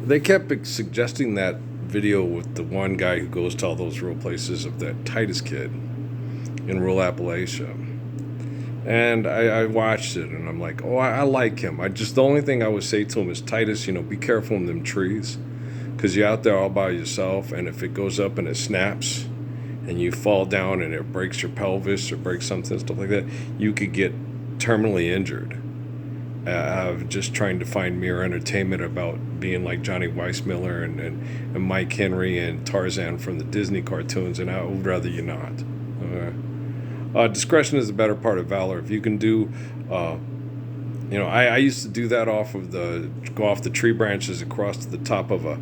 They kept suggesting that video with the one guy who goes to all those rural places of that Titus kid in rural Appalachia. And I watched it, and I'm like, oh, I like him. The only thing I would say to him is, Titus, be careful in them trees, because you're out there all by yourself, and if it goes up and it snaps, and you fall down and it breaks your pelvis or breaks something, stuff like that, you could get terminally injured. Just trying to find mere entertainment about being like Johnny Weissmuller and Mike Henry and Tarzan from the Disney cartoons, and I would rather you not. Discretion is the better part of valor. If you can do, I used to do that go off the tree branches across to the top of a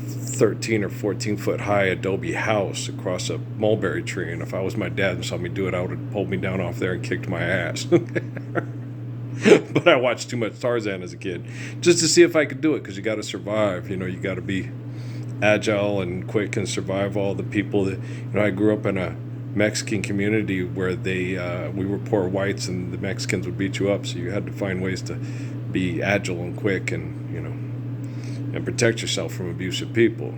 13 or 14 foot high adobe house across a mulberry tree, and if I was my dad and saw me do it, I would have pulled me down off there and kicked my ass. But I watched too much Tarzan as a kid just to see if I could do it, because you got to survive. You got to be agile and quick and survive all the people that, I grew up in a Mexican community where we were poor whites, and the Mexicans would beat you up, so you had to find ways to be agile and quick and and protect yourself from abusive people.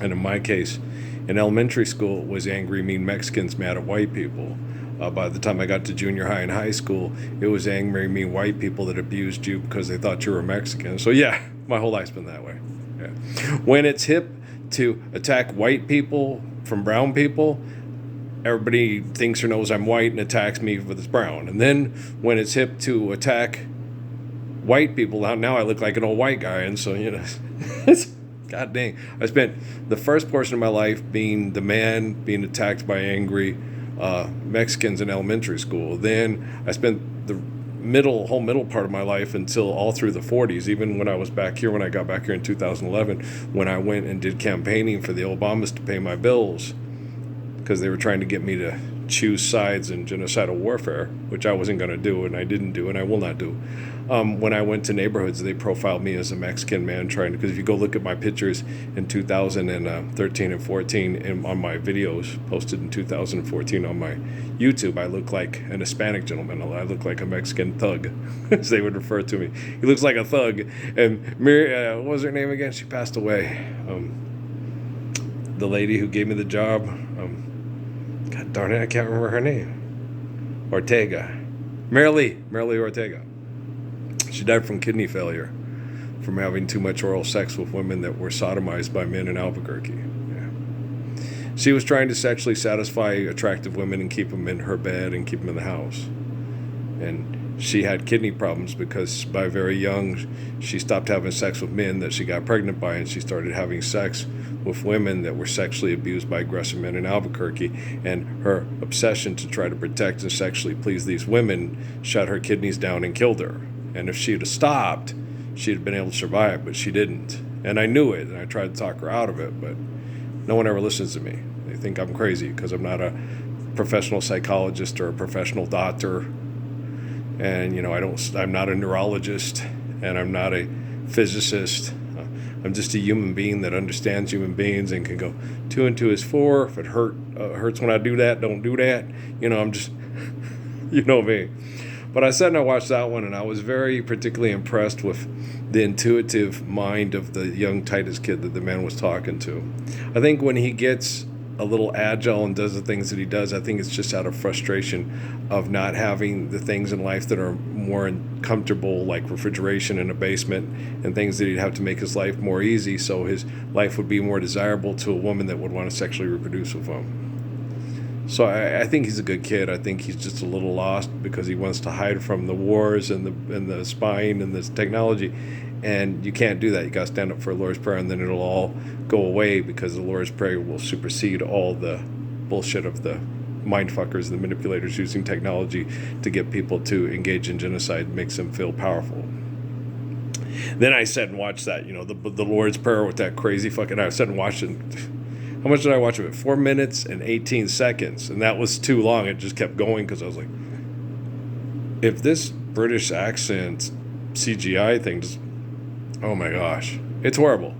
And in my case, in elementary school, it was angry, mean Mexicans mad at white people. By the time I got to junior high and high school, it was angry, mean white people that abused you because they thought you were Mexican. So yeah, my whole life's been that way. Yeah. When it's hip to attack white people from brown people, everybody thinks or knows I'm white and attacks me with it's brown. And then when it's hip to attack white people, now I look like an old white guy. And so, God dang. I spent the first portion of my life being the man being attacked by angry Mexicans in elementary school. Then I spent the whole middle part of my life until all through the 40s, even when I was back here, when I got back here in 2011, when I went and did campaigning for the Obamas to pay my bills, because they were trying to get me to choose sides in genocidal warfare, which I wasn't going to do, and I didn't do, and I will not do. When I went to neighborhoods, they profiled me as a Mexican man because if you go look at my pictures in 2013 and 14 and on my videos posted in 2014 on my YouTube, I look like an Hispanic gentleman. I look like a Mexican thug, as they would refer to me. He looks like a thug. And what was her name again? She passed away. The lady who gave me the job. God darn it, I can't remember her name. Ortega. Marilee Ortega. She died from kidney failure, from having too much oral sex with women that were sodomized by men in Albuquerque. Yeah. She was trying to sexually satisfy attractive women and keep them in her bed and keep them in the house. And she had kidney problems because by very young, she stopped having sex with men that she got pregnant by, and she started having sex with women that were sexually abused by aggressive men in Albuquerque. And her obsession to try to protect and sexually please these women shut her kidneys down and killed her. And if she had stopped, she'd have been able to survive, but she didn't. And I knew it, and I tried to talk her out of it, but no one ever listens to me. They think I'm crazy because I'm not a professional psychologist or a professional doctor. And, I'm not a neurologist, and I'm not a physicist. I'm just a human being that understands human beings and can go 2 and 2 is 4. If it hurts when I do that, don't do that. I'm just, me. But I sat and I watched that one, and I was very particularly impressed with the intuitive mind of the young Titus kid that the man was talking to. I think when he gets a little agile and does the things that he does, I think it's just out of frustration of not having the things in life that are more comfortable, like refrigeration in a basement and things that he'd have to make his life more easy so his life would be more desirable to a woman that would want to sexually reproduce with him. So I think he's a good kid. I think he's just a little lost because he wants to hide from the wars and the spying and this technology. And you can't do that. You got to stand up for a Lord's Prayer, and then it'll all go away because the Lord's Prayer will supersede all the bullshit of the mindfuckers and the manipulators using technology to get people to engage in genocide. Makes them feel powerful. Then I sat and watched that, the Lord's Prayer with that crazy fucking... I sat and watched it. How much did I watch of it? 4 minutes and 18 seconds. And that was too long. It just kept going because I was like, if this British accent CGI thing just... Oh my gosh. It's horrible.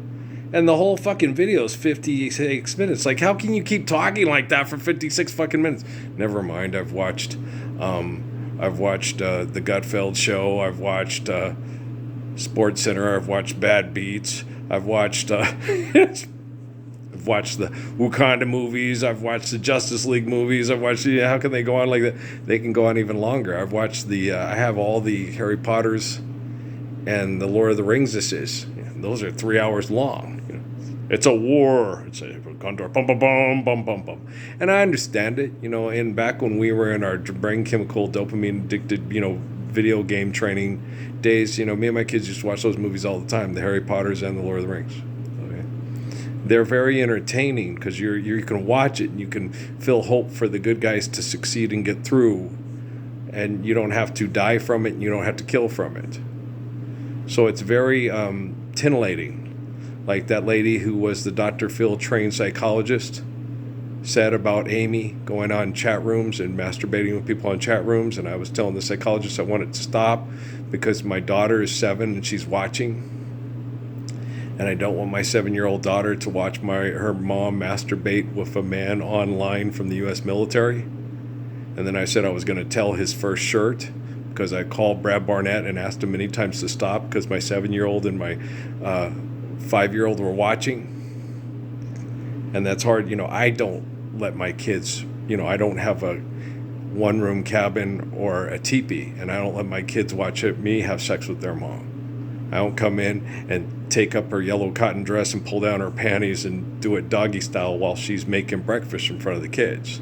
And the whole fucking video is 56 minutes. Like, how can you keep talking like that for 56 fucking minutes? Never mind. I've watched the Gutfeld show. I've watched Sports Center. I've watched Bad Beats. I've watched I've watched the Wakanda movies. I've watched the Justice League movies. I've watched, how can they go on like that? They can go on even longer. I've watched I have all the Harry Potters and the Lord of the Rings. Those are 3 hours long. It's a war. It's a condor, bum, bum, bum, bum, bum, bum. And I understand it, and back when we were in our brain chemical dopamine addicted, video game training days, me and my kids used to watch those movies all the time, the Harry Potters and the Lord of the Rings. They're very entertaining because you can watch it and you can feel hope for the good guys to succeed and get through, and you don't have to die from it and you don't have to kill from it. So it's very titillating. Like that lady who was the Dr. Phil trained psychologist said about Amy going on chat rooms and masturbating with people on chat rooms. And I was telling the psychologist I wanted to stop because my daughter is 7 and she's watching. And I don't want my 7-year-old daughter to watch her mom masturbate with a man online from the U.S. military. And then I said I was going to tell his first shirt because I called Brad Barnett and asked him many times to stop because my 7-year-old and my 5-year-old were watching. And that's hard. I don't let my kids, I don't have a one-room cabin or a teepee, and I don't let my kids watch me have sex with their mom. I don't come in and take up her yellow cotton dress and pull down her panties and do it doggy style while she's making breakfast in front of the kids.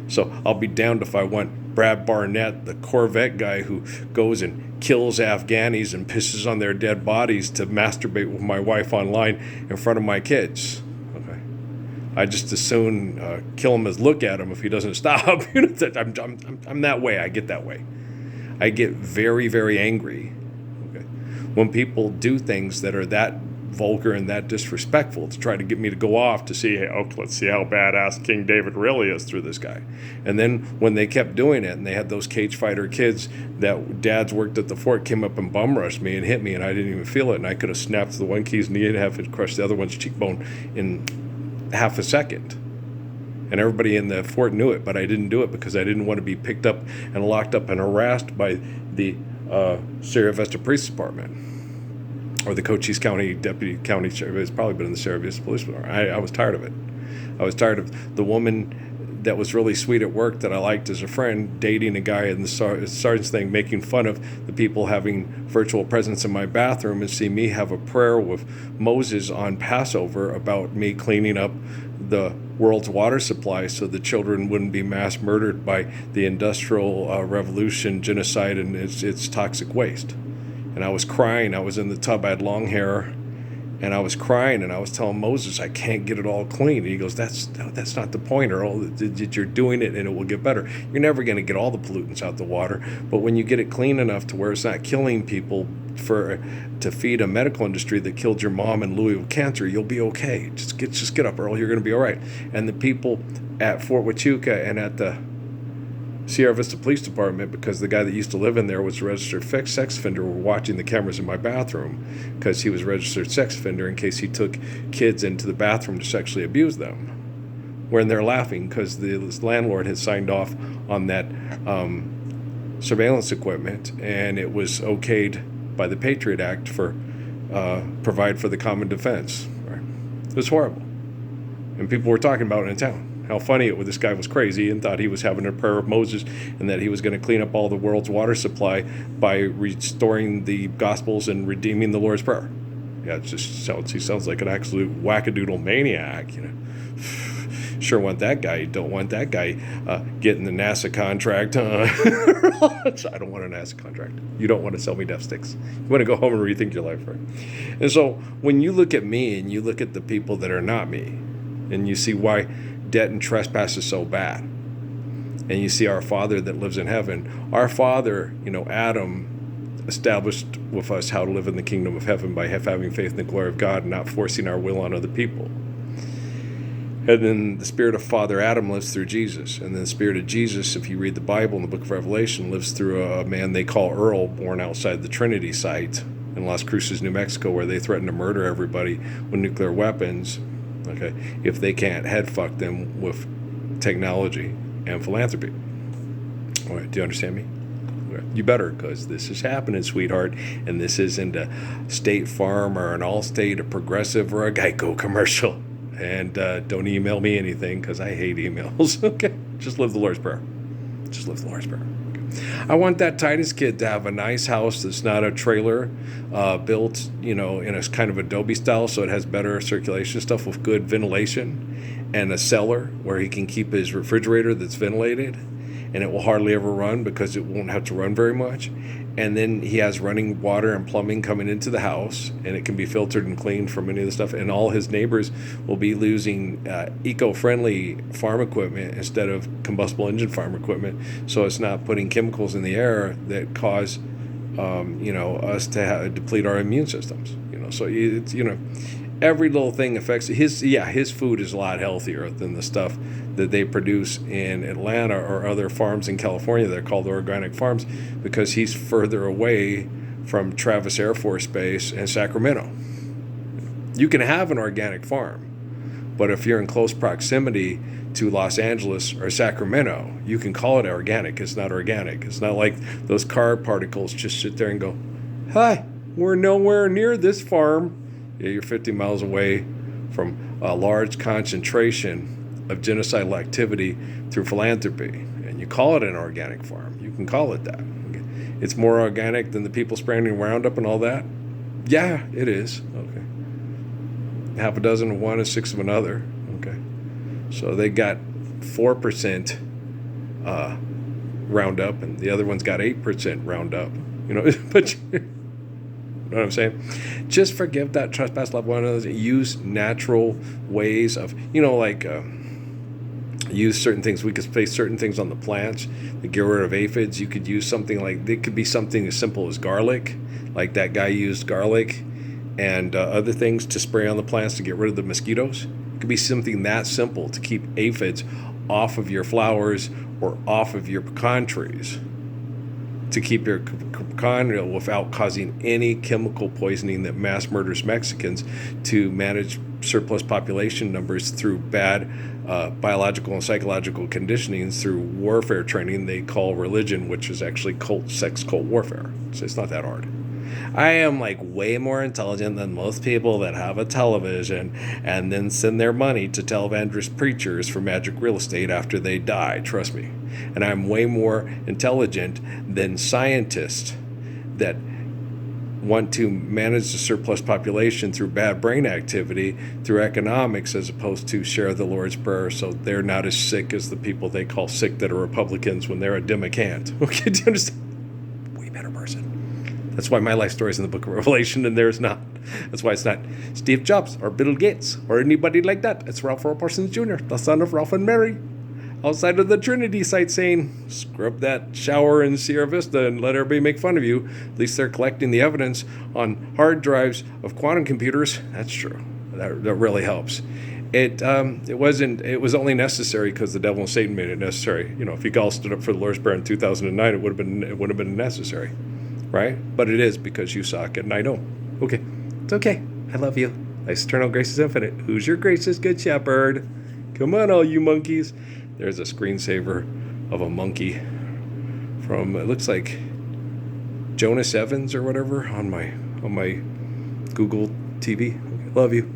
So I'll be damned if I want Brad Barnett, the Corvette guy who goes and kills Afghanis and pisses on their dead bodies, to masturbate with my wife online in front of my kids. Okay, I just as soon kill him as look at him if he doesn't stop. I'm that way. I get that way. I get very, very angry. Okay, when people do things that are that vulgar and that disrespectful to try to get me to go off to see, let's see how badass King David really is through this guy. And then when they kept doing it and they had those cage fighter kids that dads worked at the fort came up and bum rushed me and hit me and I didn't even feel it, and I could have snapped the one kid's knee and have it crushed the other one's cheekbone in half a second. And everybody in the fort knew it, but I didn't do it because I didn't want to be picked up and locked up and harassed by the Sierra Vista Police Department. Or the Cochise County Deputy County Sheriff. It's probably been in the Sierra Vista Police Department. I was tired of it. I was tired of the woman that was really sweet at work that I liked as a friend dating a guy in the sergeant's thing, making fun of the people having virtual presence in my bathroom, and see me have a prayer with Moses on Passover about me cleaning up the world's water supply so the children wouldn't be mass murdered by the Industrial Revolution, genocide, and its toxic waste. And I was crying. I was in the tub. I had long hair, and I was crying. And I was telling Moses, I can't get it all clean. And he goes, "That's not the point, Earl. You're doing it, and it will get better. You're never going to get all the pollutants out the water, but when you get it clean enough to where it's not killing people to feed a medical industry that killed your mom and Louis with cancer, you'll be okay. Just get up, Earl. You're going to be all right." And the people at Fort Huachuca and at the Sierra Vista Police Department, because the guy that used to live in there was a registered sex offender, were watching the cameras in my bathroom because he was a registered sex offender in case he took kids into the bathroom to sexually abuse them. When they're laughing because the landlord had signed off on that surveillance equipment, and it was okayed by the Patriot Act for provide for the common defense. Right? It was horrible, and people were talking about it in town. How funny it was. This guy was crazy and thought he was having a prayer of Moses and that he was going to clean up all the world's water supply by restoring the Gospels and redeeming the Lord's Prayer. Yeah, he sounds like an absolute wackadoodle maniac. Sure want that guy. You don't want that guy getting the NASA contract. I don't want a NASA contract. You don't want to sell me death sticks. You want to go home and rethink your life, right? And so when you look at me and you look at the people that are not me, and you see why debt and trespass is so bad, and you see our Father that lives in heaven, our Father, Adam established with us how to live in the kingdom of heaven by having faith in the glory of God and not forcing our will on other people. And then the spirit of Father Adam lives through Jesus, and then the spirit of Jesus, if you read the Bible in the book of Revelation, lives through a man they call Earl, born outside the Trinity site in Las Cruces, New Mexico, where they threaten to murder everybody with nuclear weapons, okay, if they can't head fuck them with technology and philanthropy. All right, do you understand me? You better, because this is happening, sweetheart, and this isn't a State Farm or an Allstate, a Progressive, or a Geico commercial. And don't email me anything, because I hate emails. Okay, just live the Lord's Prayer. Just live the Lord's Prayer. I want that Titus kid to have a nice house that's not a trailer, built, in a kind of Adobe style, so it has better circulation stuff with good ventilation, and a cellar where he can keep his refrigerator that's ventilated, and it will hardly ever run because it won't have to run very much. And then he has running water and plumbing coming into the house, and it can be filtered and cleaned from any of the stuff. And all his neighbors will be using eco-friendly farm equipment instead of combustible engine farm equipment, so it's not putting chemicals in the air that cause, us to deplete our immune systems. So it's every little thing affects his food is a lot healthier than the stuff that they produce in Atlanta or other farms in California. They're called organic farms because he's further away from Travis Air Force Base and Sacramento. You can have an organic farm, but if you're in close proximity to Los Angeles or Sacramento, you can call it organic. It's not organic. It's not like those car particles just sit there and go, hi, we're nowhere near this farm. Yeah, you're 50 miles away from a large concentration of genocidal activity through philanthropy, and you call it an organic farm. You can call it that. Okay. It's more organic than the people spraying Roundup and all that? Yeah, it is. Okay. Half a dozen of one and six of another. Okay. So they got 4% Roundup, and the other one's got 8% Roundup. But you know what I'm saying? Just forgive that trespass, love one another. Use natural ways of, use certain things. We could place certain things on the plants to get rid of aphids. You could use something like, it could be something as simple as garlic, like that guy used garlic and other things to spray on the plants to get rid of the mosquitoes. It could be something that simple to keep aphids off of your flowers or off of your pecan trees, to keep your pecan without causing any chemical poisoning that mass murders Mexicans, to manage surplus population numbers through bad biological and psychological conditionings, through warfare training they call religion, which is actually sex cult warfare. So it's not that hard. I am way more intelligent than most people that have a television and then send their money to televangelist preachers for magic real estate after they die. Trust me. And I'm way more intelligent than scientists that want to manage the surplus population through bad brain activity, through economics, as opposed to share the Lord's Prayer so they're not as sick as the people they call sick that are Republicans when they're a Democrat. Okay, do you understand? Way better person. That's why my life story is in the book of Revelation and theirs not. That's why it's not Steve Jobs or Bill Gates or anybody like that. It's Ralph Earl Parsons Jr., the son of Ralph and Mary, outside of the Trinity site, saying, scrub that shower in Sierra Vista and let everybody make fun of you. At least they're collecting the evidence on hard drives of quantum computers. That's true. That really helps. It was only necessary because the devil and Satan made it necessary. If you all stood up for the Lord's Prayer in 2009, it would have been necessary. Right? But it is because you suck, and I know. Okay. It's okay. I love you. Life's eternal, grace is infinite. Who's your gracious good shepherd? Come on, all you monkeys. There's a screensaver of a monkey from, it looks like Jonas Evans or whatever on my Google TV. Love you.